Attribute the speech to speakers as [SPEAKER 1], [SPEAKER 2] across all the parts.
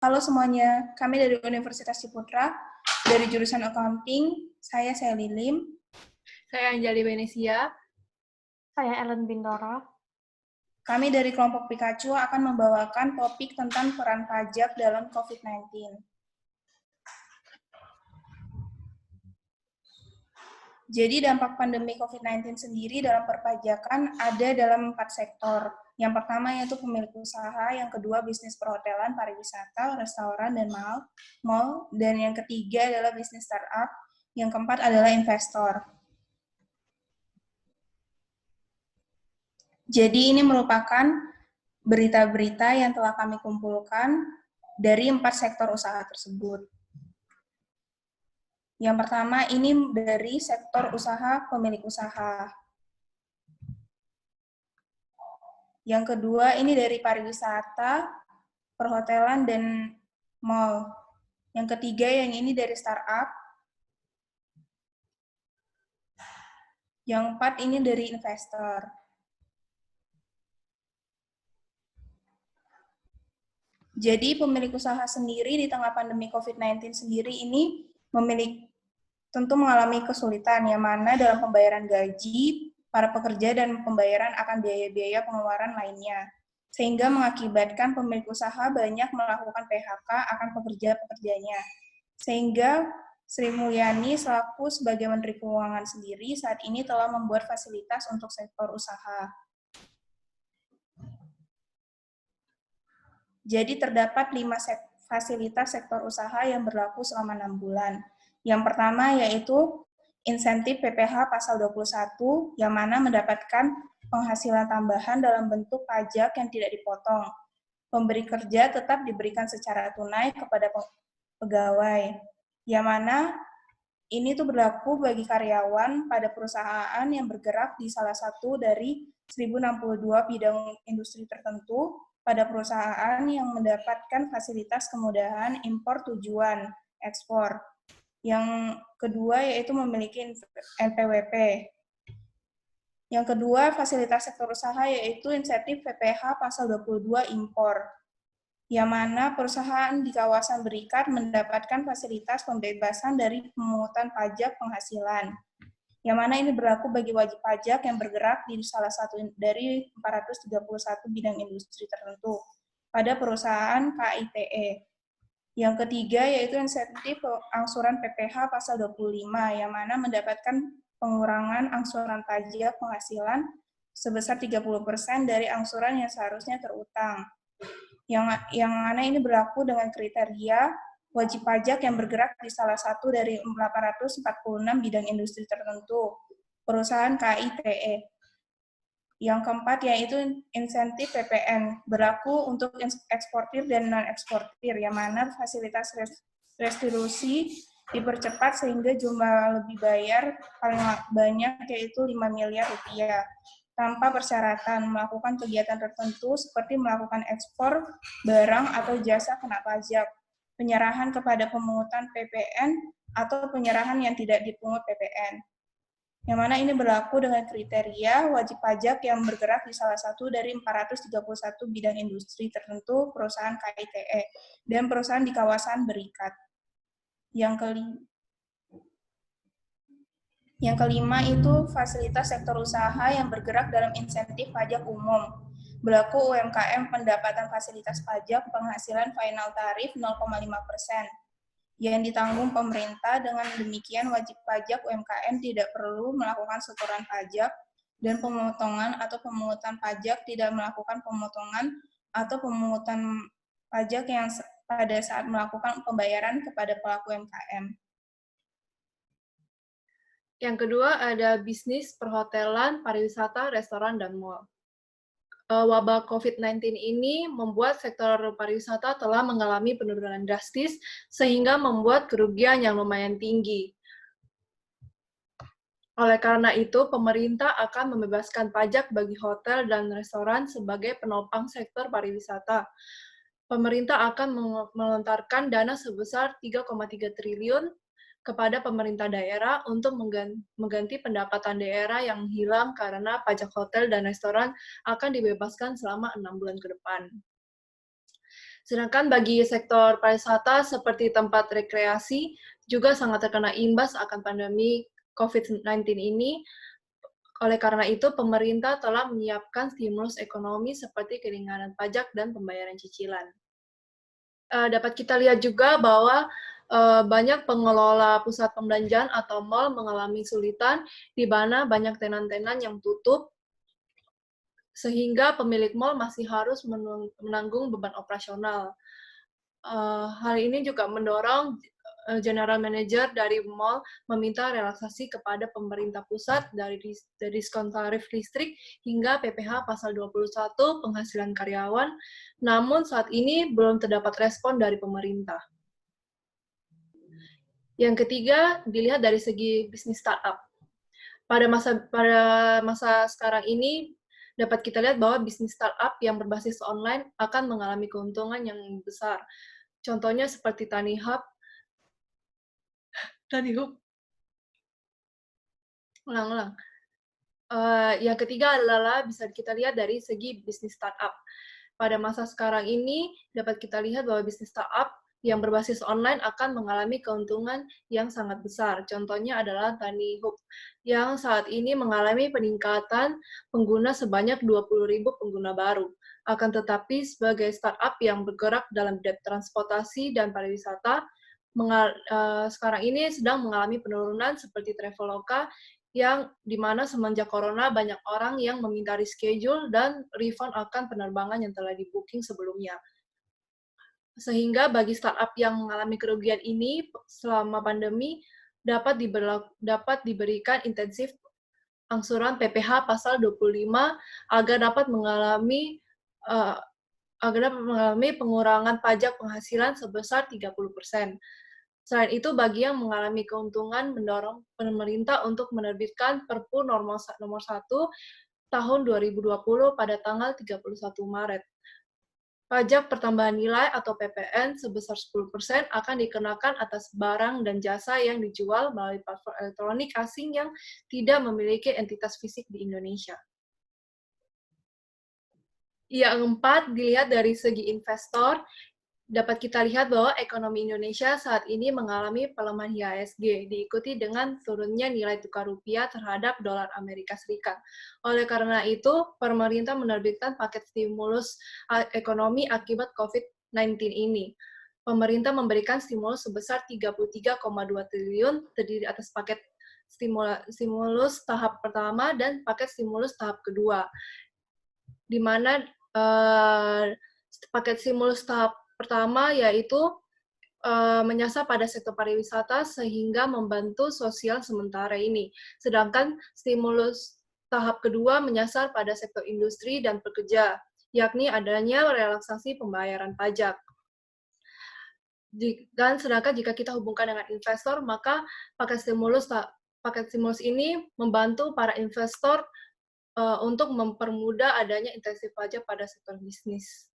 [SPEAKER 1] Halo semuanya, kami dari Universitas Ciputra, dari jurusan Accounting, saya Sally Lim.
[SPEAKER 2] Saya Anjali Venesia.
[SPEAKER 3] Saya Ellen Bintoro.
[SPEAKER 1] Kami dari kelompok Pikachu akan membawakan topik tentang peran pajak dalam COVID-19. Jadi dampak pandemi COVID-19 sendiri dalam perpajakan ada dalam 4 sektor. Yang pertama yaitu pemilik usaha, yang kedua bisnis perhotelan, pariwisata, restoran, dan mall, dan yang ketiga adalah bisnis startup, yang keempat adalah investor. Jadi ini merupakan berita-berita yang telah kami kumpulkan dari 4 sektor usaha tersebut. Yang pertama ini dari sektor usaha pemilik usaha. Yang kedua ini dari pariwisata, perhotelan, dan mall. Yang ketiga yang ini dari startup. Yang keempat ini dari investor. Jadi pemilik usaha sendiri di tengah pandemi COVID-19 sendiri ini tentu mengalami kesulitan, yang mana dalam pembayaran gaji para pekerja dan pembayaran akan biaya-biaya pengeluaran lainnya, sehingga mengakibatkan pemilik usaha banyak melakukan PHK akan pekerja-pekerjanya. Sehingga Sri Mulyani selaku sebagai Menteri Keuangan sendiri saat ini telah membuat fasilitas untuk sektor usaha. Jadi terdapat 5 fasilitas sektor usaha yang berlaku selama 6 bulan. Yang pertama yaitu insentif PPh pasal 21 yang mana mendapatkan penghasilan tambahan dalam bentuk pajak yang tidak dipotong. Pemberi kerja tetap diberikan secara tunai kepada pegawai. Yang mana ini tuh berlaku bagi karyawan pada perusahaan yang bergerak di salah satu dari 1062 bidang industri tertentu pada perusahaan yang mendapatkan fasilitas kemudahan impor tujuan ekspor. Yang kedua yaitu memiliki NPWP. Yang kedua, fasilitas sektor usaha yaitu insentif PPh pasal 22 impor, yang mana perusahaan di kawasan berikat mendapatkan fasilitas pembebasan dari pemungutan pajak penghasilan, yang mana ini berlaku bagi wajib pajak yang bergerak di salah satu dari 431 bidang industri tertentu pada perusahaan KITE. Yang ketiga yaitu insentif angsuran PPh pasal 25 yang mana mendapatkan pengurangan angsuran pajak penghasilan sebesar 30% dari angsuran yang seharusnya terutang. Yang mana ini berlaku dengan kriteria wajib pajak yang bergerak di salah satu dari 846 bidang industri tertentu, perusahaan KITE. Yang keempat yaitu insentif PPN, berlaku untuk eksportir dan non-eksportir, yang mana fasilitas restitusi dipercepat sehingga jumlah lebih bayar paling banyak yaitu 5 miliar rupiah, tanpa persyaratan melakukan kegiatan tertentu seperti melakukan ekspor barang atau jasa kena pajak, penyerahan kepada pemungutan PPN, atau penyerahan yang tidak dipungut PPN. Yang mana ini berlaku dengan kriteria wajib pajak yang bergerak di salah satu dari 431 bidang industri tertentu perusahaan KITE dan perusahaan di kawasan berikat. Yang kelima itu fasilitas sektor usaha yang bergerak dalam insentif pajak umum. Berlaku UMKM pendapatan fasilitas pajak penghasilan final tarif 0,5%. Yang ditanggung pemerintah. Dengan demikian wajib pajak UMKM tidak perlu melakukan setoran pajak dan pemotongan atau pemungutan pajak tidak melakukan pemotongan atau pemungutan pajak yang pada saat melakukan pembayaran kepada pelaku UMKM.
[SPEAKER 2] Yang kedua ada bisnis perhotelan, pariwisata, restoran, dan mall. Wabah COVID-19 ini membuat sektor pariwisata telah mengalami penurunan drastis sehingga membuat kerugian yang lumayan tinggi. Oleh karena itu, pemerintah akan membebaskan pajak bagi hotel dan restoran sebagai penopang sektor pariwisata. Pemerintah akan melontarkan dana sebesar 3,3 triliun kepada pemerintah daerah untuk mengganti pendapatan daerah yang hilang karena pajak hotel dan restoran akan dibebaskan selama 6 bulan ke depan. Sedangkan bagi sektor pariwisata seperti tempat rekreasi juga sangat terkena imbas akan pandemi COVID-19 ini. Oleh karena itu, pemerintah telah menyiapkan stimulus ekonomi seperti keringanan pajak dan pembayaran cicilan. Dapat kita lihat juga bahwa banyak pengelola pusat perbelanjaan atau mal mengalami kesulitan di mana banyak tenan-tenan yang tutup sehingga pemilik mal masih harus menanggung beban operasional. Hal ini juga mendorong General Manager dari mall meminta relaksasi kepada pemerintah pusat dari diskon tarif listrik hingga PPh pasal 21 penghasilan karyawan, namun saat ini belum terdapat respon dari pemerintah. Yang ketiga, dilihat dari segi bisnis startup. Pada masa sekarang ini, dapat kita lihat bahwa bisnis startup yang berbasis online akan mengalami keuntungan yang besar. Contohnya seperti TaniHub. Ulang. Yang ketiga adalah bisa kita lihat dari segi bisnis startup. Pada masa sekarang ini, dapat kita lihat bahwa bisnis startup yang berbasis online akan mengalami keuntungan yang sangat besar. Contohnya adalah TaniHub, yang saat ini mengalami peningkatan pengguna sebanyak 20.000 pengguna baru. Akan tetapi, sebagai startup yang bergerak dalam bidang transportasi dan pariwisata, sekarang ini sedang mengalami penurunan seperti Traveloka, yang dimana semenjak corona banyak orang yang meminta reschedule dan refund akan penerbangan yang telah di-booking sebelumnya. Sehingga bagi startup yang mengalami kerugian ini selama pandemi dapat diberikan intensif angsuran PPh pasal 25 agar dapat mengalami pengurangan pajak penghasilan sebesar 30%. Selain itu, bagi yang mengalami keuntungan mendorong pemerintah untuk menerbitkan Perpu nomor 1 tahun 2020 pada tanggal 31 Maret. Pajak pertambahan nilai atau PPN sebesar 10% akan dikenakan atas barang dan jasa yang dijual melalui platform elektronik asing yang tidak memiliki entitas fisik di Indonesia. Yang keempat, dilihat dari segi investor, dapat kita lihat bahwa ekonomi Indonesia saat ini mengalami pelemahan IHSG, diikuti dengan turunnya nilai tukar rupiah terhadap dolar Amerika Serikat. Oleh karena itu, pemerintah menerbitkan paket stimulus ekonomi akibat COVID-19 ini. Pemerintah memberikan stimulus sebesar 33,2 triliun, terdiri atas paket stimulus tahap pertama dan paket stimulus tahap kedua, di mana paket stimulus tahap pertama yaitu menyasar pada sektor pariwisata sehingga membantu sosial sementara ini. Sedangkan stimulus tahap kedua menyasar pada sektor industri dan pekerja, yakni adanya relaksasi pembayaran pajak. Dan sedangkan jika kita hubungkan dengan investor, maka paket stimulus ini membantu para investor untuk mempermudah adanya intensif pajak pada sektor bisnis.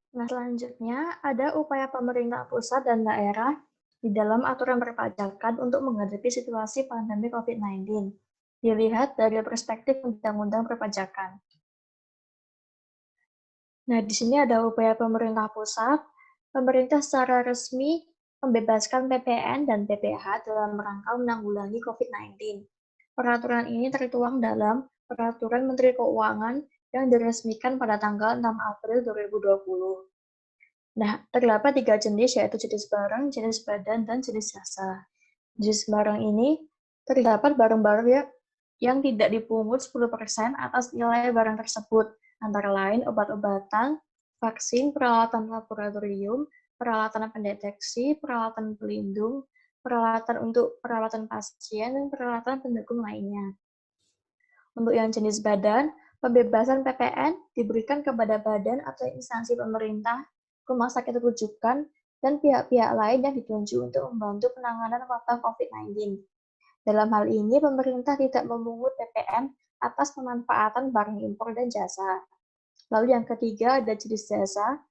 [SPEAKER 3] Nah, selanjutnya ada upaya pemerintah pusat dan daerah di dalam aturan perpajakan untuk menghadapi situasi pandemi COVID-19. Dilihat dari perspektif Undang-Undang Perpajakan. Nah, di sini ada upaya pemerintah pusat. Pemerintah secara resmi membebaskan PPN dan PPh dalam rangka menanggulangi COVID-19. Peraturan ini tertuang dalam Peraturan Menteri Keuangan yang diresmikan pada tanggal 6 April 2020. Nah, terdapat 3 jenis, yaitu jenis barang, jenis badan, dan jenis jasa. Jenis barang ini terdapat barang-barang yang tidak dipungut 10% atas nilai barang tersebut, antara lain obat-obatan, vaksin, peralatan laboratorium, peralatan pendeteksi, peralatan pelindung, peralatan untuk perawatan pasien, dan peralatan pendukung lainnya. Untuk yang jenis badan, pembebasan PPN diberikan kepada badan atau instansi pemerintah, rumah sakit rujukan, dan pihak-pihak lain yang ditunjuk untuk membantu penanganan wabah COVID-19. Dalam hal ini, pemerintah tidak memungut PPN atas pemanfaatan barang impor dan jasa. Lalu yang ketiga ada jenis jasa,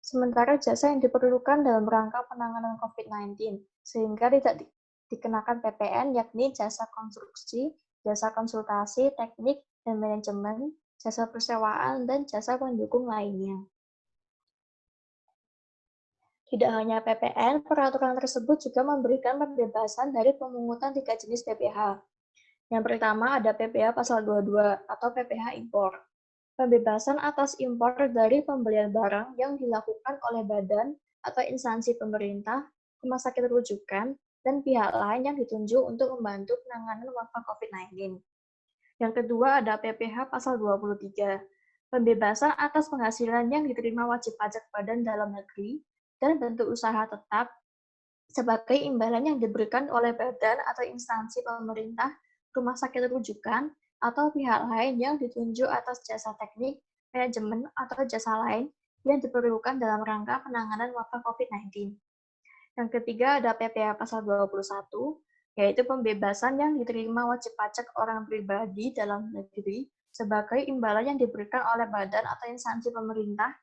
[SPEAKER 3] sementara jasa yang diperlukan dalam rangka penanganan COVID-19, sehingga tidak dikenakan PPN, yakni jasa konstruksi, jasa konsultasi, teknik, dan manajemen, jasa persewaan, dan jasa pendukung lainnya. Tidak hanya PPN, peraturan tersebut juga memberikan pembebasan dari pemungutan 3 jenis PPh. Yang pertama ada PPh pasal 22 atau PPh impor. Pembebasan atas impor dari pembelian barang yang dilakukan oleh badan atau instansi pemerintah, rumah sakit rujukan, dan pihak lain yang ditunjuk untuk membantu penanganan wabah COVID-19. Yang kedua ada PPh pasal 23, pembebasan atas penghasilan yang diterima wajib pajak badan dalam negeri dan bentuk usaha tetap sebagai imbalan yang diberikan oleh badan atau instansi pemerintah, rumah sakit rujukan, atau pihak lain yang ditunjuk atas jasa teknik, manajemen, atau jasa lain yang diperlukan dalam rangka penanganan wabah COVID-19. Yang ketiga ada PPh pasal 21, yaitu pembebasan yang diterima wajib pajak orang pribadi dalam negeri sebagai imbalan yang diberikan oleh badan atau instansi pemerintah,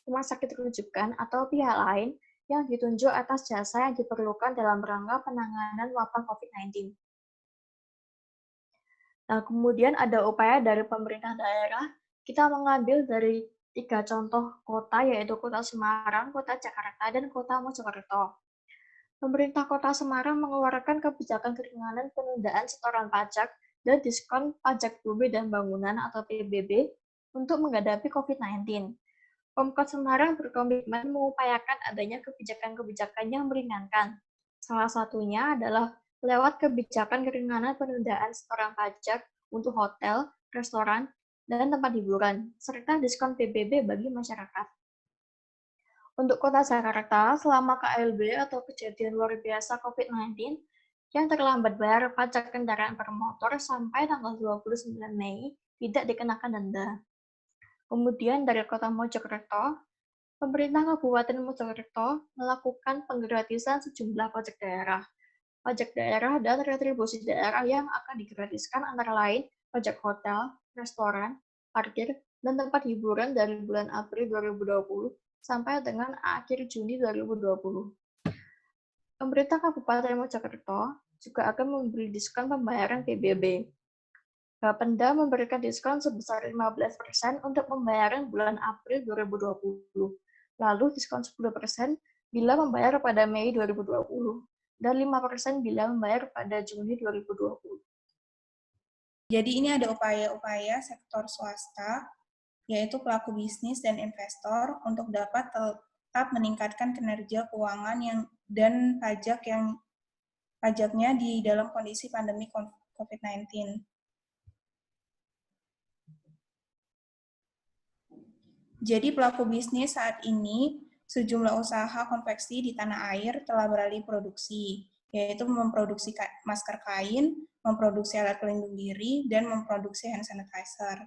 [SPEAKER 3] rumah sakit rujukan, atau pihak lain yang ditunjuk atas jasa yang diperlukan dalam rangka penanganan wabah COVID-19. Nah, kemudian ada upaya dari pemerintah daerah. Kita mengambil dari 3 contoh kota, yaitu Kota Semarang, Kota Jakarta, dan Kota Mojokerto. Pemerintah Kota Semarang mengeluarkan kebijakan keringanan penundaan setoran pajak dan diskon pajak bumi dan bangunan atau PBB untuk menghadapi COVID-19. Pemkot Semarang berkomitmen mengupayakan adanya kebijakan-kebijakan yang meringankan. Salah satunya adalah lewat kebijakan keringanan penundaan setoran pajak untuk hotel, restoran, dan tempat hiburan, serta diskon PBB bagi masyarakat. Untuk Kota Jakarta, selama KLB atau kejadian luar biasa COVID-19, yang terlambat bayar pajak kendaraan bermotor sampai tanggal 29 Mei tidak dikenakan denda. Kemudian dari Kota Mojokerto, pemerintah Kabupaten Mojokerto melakukan penggratisan sejumlah pajak daerah dan retribusi daerah yang akan digratiskan antara lain pajak hotel, restoran, parkir, dan tempat hiburan dari bulan April 2020 sampai dengan akhir Juni 2020. Pemerintah Kabupaten Mojokerto juga akan memberi diskon pembayaran PBB. Bapenda memberikan diskon sebesar 15% untuk pembayaran bulan April 2020, lalu diskon 10% bila membayar pada Mei 2020, dan 5% bila membayar pada Juni 2020.
[SPEAKER 1] Jadi ini ada upaya-upaya sektor swasta, yaitu pelaku bisnis dan investor untuk dapat tetap meningkatkan kinerja keuangan dan pajaknya di dalam kondisi pandemi COVID-19. Jadi pelaku bisnis saat ini, sejumlah usaha konveksi di tanah air telah beralih produksi, yaitu memproduksi masker kain, memproduksi alat pelindung diri, dan memproduksi hand sanitizer.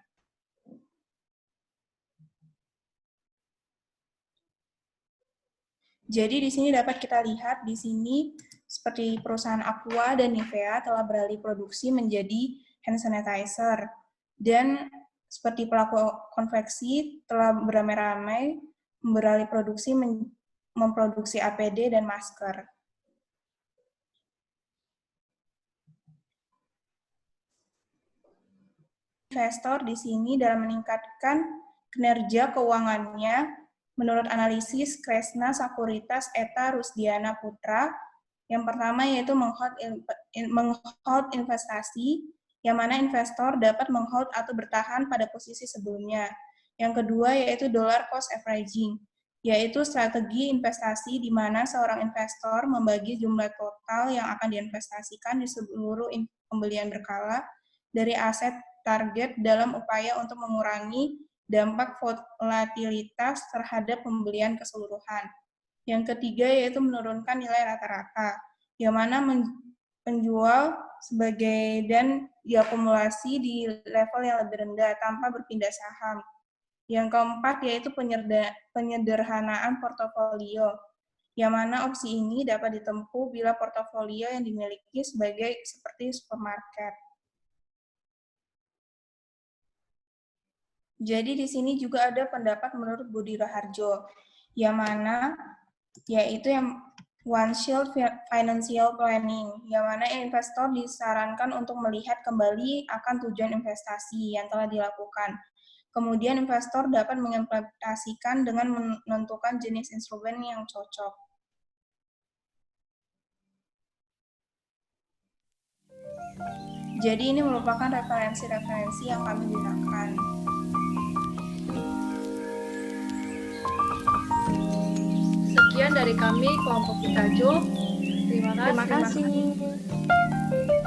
[SPEAKER 1] Jadi di sini dapat kita lihat di sini seperti perusahaan Aqua dan Nivea telah beralih produksi menjadi hand sanitizer, dan seperti pelaku konveksi telah beramai-ramai beralih produksi memproduksi APD dan masker. Investor di sini dalam meningkatkan kinerja keuangannya, menurut analisis Kresna Sekuritas Eta Rusdiana Putra, yang pertama yaitu menghold investasi, yang mana investor dapat menghold atau bertahan pada posisi sebelumnya. Yang kedua yaitu dollar cost averaging, yaitu strategi investasi di mana seorang investor membagi jumlah total yang akan diinvestasikan di seluruh pembelian berkala dari aset target dalam upaya untuk mengurangi dampak volatilitas terhadap pembelian keseluruhan. Yang ketiga yaitu menurunkan nilai rata-rata, yang mana penjual sebagai dan diakumulasi di level yang lebih rendah tanpa berpindah saham. Yang keempat yaitu penyederhanaan portofolio, yang mana opsi ini dapat ditempuh bila portofolio yang dimiliki seperti supermarket. Jadi di sini juga ada pendapat menurut Budi Raharjo, yang mana yaitu yang One Shield Financial Planning, yang mana investor disarankan untuk melihat kembali akan tujuan investasi yang telah dilakukan. Kemudian investor dapat mengimplementasikan dengan menentukan jenis instrumen yang cocok. Jadi ini merupakan referensi-referensi yang kami gunakan.
[SPEAKER 2] Sekian dari kami, kelompok Pikaju. Terima kasih.
[SPEAKER 3] Terima kasih.